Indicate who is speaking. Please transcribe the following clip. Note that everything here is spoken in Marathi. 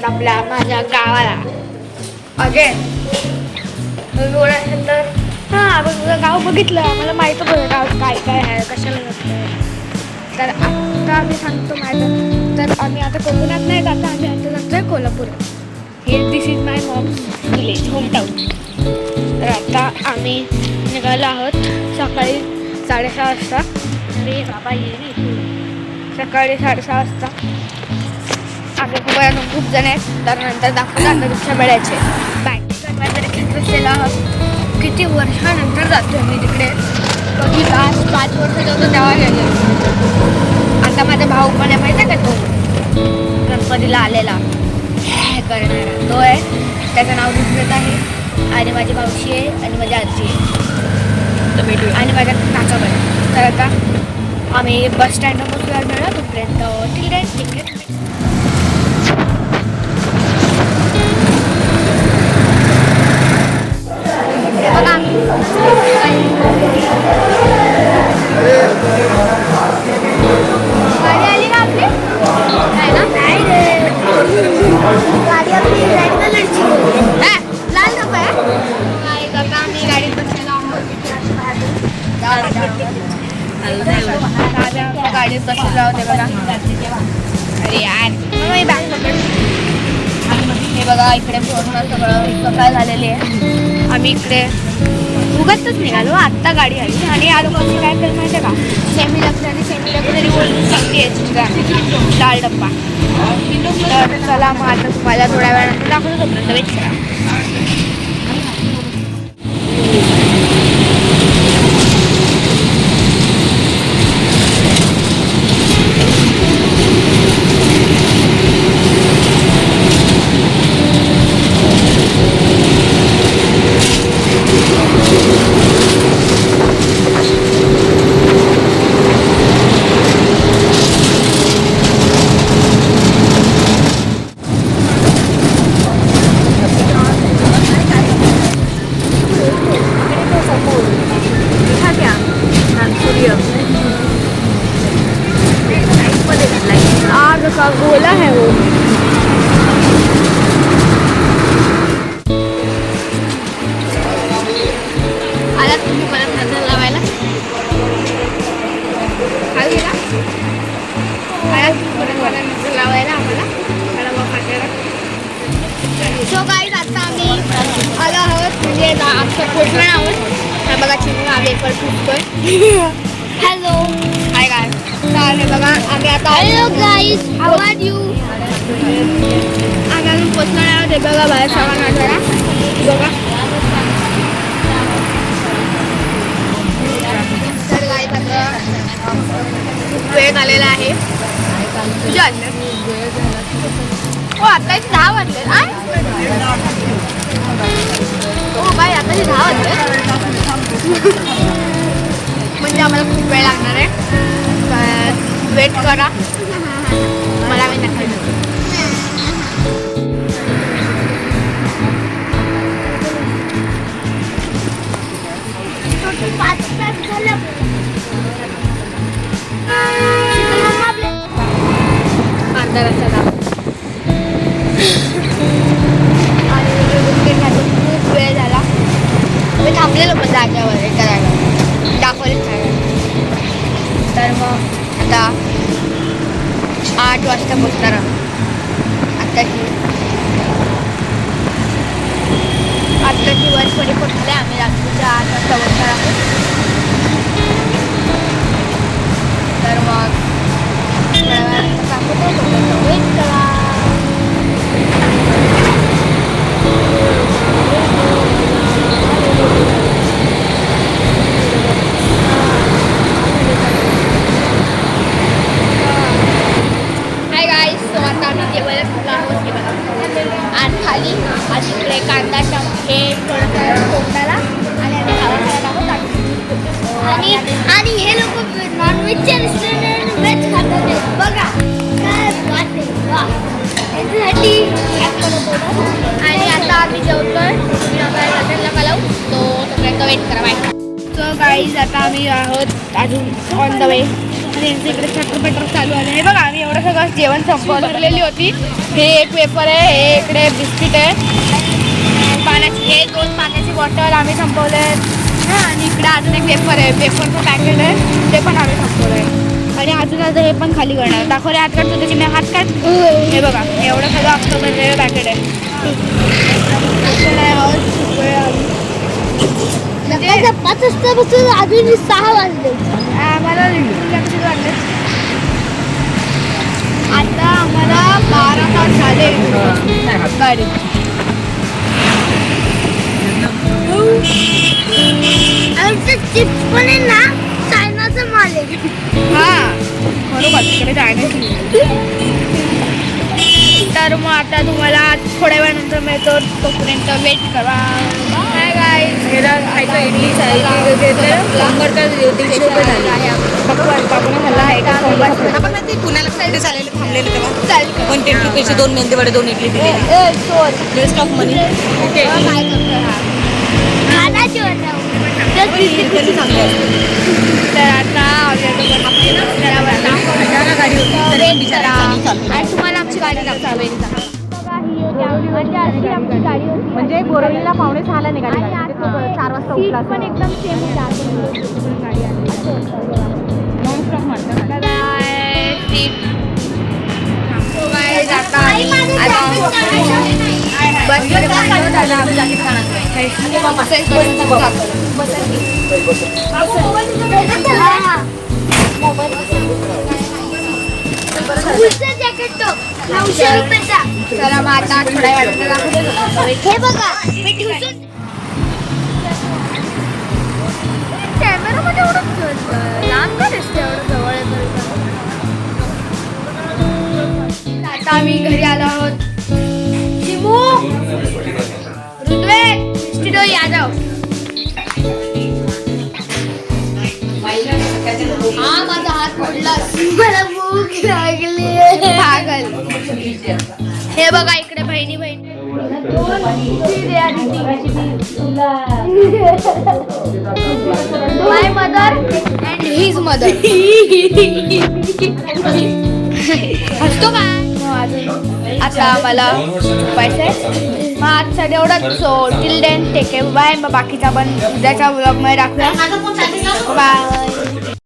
Speaker 1: आपल्या माझ्या गावाला अगेन बोलायचं तर हां आपण तुझं गाव बघितलं मला माहीत होतं गाव काय काय आहे कशाला जातं तर आता मी सांगतो माझं तर आम्ही आता कोकणात नाही जातो आम्ही आता जातोय कोल्हापूर हे this is my mom's village hometown तर आता आम्ही निघालो आहोत सकाळी 6:30 वाजता अरे बाबा ये नाही सकाळी 6:30 वाजता आपल्या खूप जण आहेत तर नंतर दाखवलं आता रिक्षा मिळायचे बँकेत तरी घेत बसलेला आहोत किती वर्षानंतर जातो मी तिकडे कधी लास्ट 5 वर्ष होतो तेव्हा गेले आता माझा भाऊ पण आहे माहिती आहे का तो गणपतीला आलेला करणारा तो आहे त्याचं नाव ऋग्वेद आहे आणि माझी मावशी आहे आणि माझी आजी आहे आणि माझ्या काका पण तर आता आम्ही बस स्टँडवर पोचलो मिळाला तोपर्यंत टिल डेट तिकीट गाडी आली का आपली नाही ना गाडी आपली रेड कलरची लाल नको आहे नाही आता आम्ही गाडीत बसलेलो आहोत गाडीत बसलेलो आहोत बघा अरे यार मी बॅग पकड हे बघा इकडे पूर्ण सगळं काय झालेली आहे आम्ही इकडे उगाचच निघालो आत्ता गाडी आली आणि या लोकांची काय केलं माहिती आहे का सेमी लक्झरी बोलून सांगते याची लाल डब्बा तर चला मग आता तुम्हाला थोड्या वेळानंतर दाखवतो तोपर्यंत वेट करा का गोला है वो आला तुम्ही परत नजर लावायला काय गेला आला तुम्ही परत नजर लावायला आम्हाला सो गाईज आता आम्ही आलो आहोत म्हणजे आमच्या पोचणार आहोत बघा चिमू आम्ही एक फुटतोय हॅलो हाय गाय चालेल बघा आम्ही आता hello guys how are you आम्ही अजून पोचणार आहोत ते बघा बाहेर 8:15 बघा तर गाईज आता खूप वेळ झालेला आहे तुझ्या हो आता 10 वाजले हो बाई आता 10 वाजले म्हणजे आम्हाला खूप वेळ लागणार आहे वेट करा मला मी नक्की अर्धा रस्ता आणि खूप वेळ झाला मी थांबलेलो पण जागेवर एका जागा दाखवलेच नाही तर मग आता 8 वाजता पोचणार आत्ताची 1:20 पोचले आम्ही रात्रीच्या 8 वाजता पोचणार आहोत तर मग सांगतो वेट करा आणि खाली आज इकडे कांदा हे तोंडाला आणि आम्ही खावा खायला आहोत आणि हे लोक नॉनव्हेजच्या रेस्टॉरंट व्हेज खातात बघा काय बात आहे वा याच्यासाठी आणि आता आम्ही जेवतोय हॉटेलला कलाऊ तो तोपर्यंत वेट करा बाय सो गाईज आता आम्ही आहोत अजून ऑन द वे आणि यांचं इकडे चटर चालू आहे. हे बघा आम्ही एवढं सगळं जेवण संपवलेली होती. हे एक वेफर आहे, हे इकडे बिस्किट आहे, पाण्याची हे 2 पाण्याची बॉटल आम्ही संपवले हां. आणि इकडे अजून एक वेफर आहे, वेफरचं पॅकेट आहे ते पण आम्ही संपवलं आहे. आणि अजून आता हे पण खाली करणार. दाखवले हात काढतो त्याची मी हात काढ. हे बघा एवढं सगळं असतं भरलेलं पॅकेट आहे.
Speaker 2: सकाळच्या 5 वाजतापासून अजून 6 वाजले.
Speaker 1: आम्हाला किती वाजले? आता आम्हाला 12 तास झाले गाडी.
Speaker 2: चिप्स पण आहे ना चायनाचं माल आहे.
Speaker 1: हां बरोबर तिकडे जायचं. तर मग आता तुम्हाला थोड्या वेळानंतर मिळतो, तोपर्यंत वेट करा. काय काय
Speaker 3: खायचं इडली शंभरचा 150 रुपये झाले.
Speaker 1: आपण खाल्ला आहे का?
Speaker 3: आपण ना ते पुण्याला साईड चाललेले थांबलेले तेव्हा
Speaker 1: चालेल
Speaker 3: 110 रुपयाचे 2 मेंदे वडे 2 इडली दिलेली. Waste of money. ओके
Speaker 2: खानाची
Speaker 3: चांगले असते.
Speaker 1: तर आता
Speaker 3: गाडी होती
Speaker 1: आणि तुम्हाला आमची गाडी दाखवावी. म्हणजे अशी आमची गाडी होती.
Speaker 3: म्हणजे बोरवलीला 5:45 निघाली गाडी. 4 वाजता उठला
Speaker 1: पण एकदम सेम गाडी आली.
Speaker 2: जॅकेट तो 900 रुपयाचा.
Speaker 1: चला मग आता थोड्या वेळाने दाखवतो.
Speaker 2: हे बघा मी ट्युशन कॅमेरामध्ये एवढं लांब का दिसते एवढं जवळ आहे.
Speaker 1: आता आम्ही घरी आलो आहोत. चिमू ऋग्वेद स्टुडिओ यादव. हा माझा हात मोडला.
Speaker 2: मला भूक लागली.
Speaker 1: पागल. हे बघा इकडे बहिणी my mother and his mother. हसतो का? आता मला झोपायचंय. मग आजसाठी एवढंच. So till then take care bye. मग बाकीचा पण उद्याच्या व्लॉगमध्ये दाखवूया. बाय.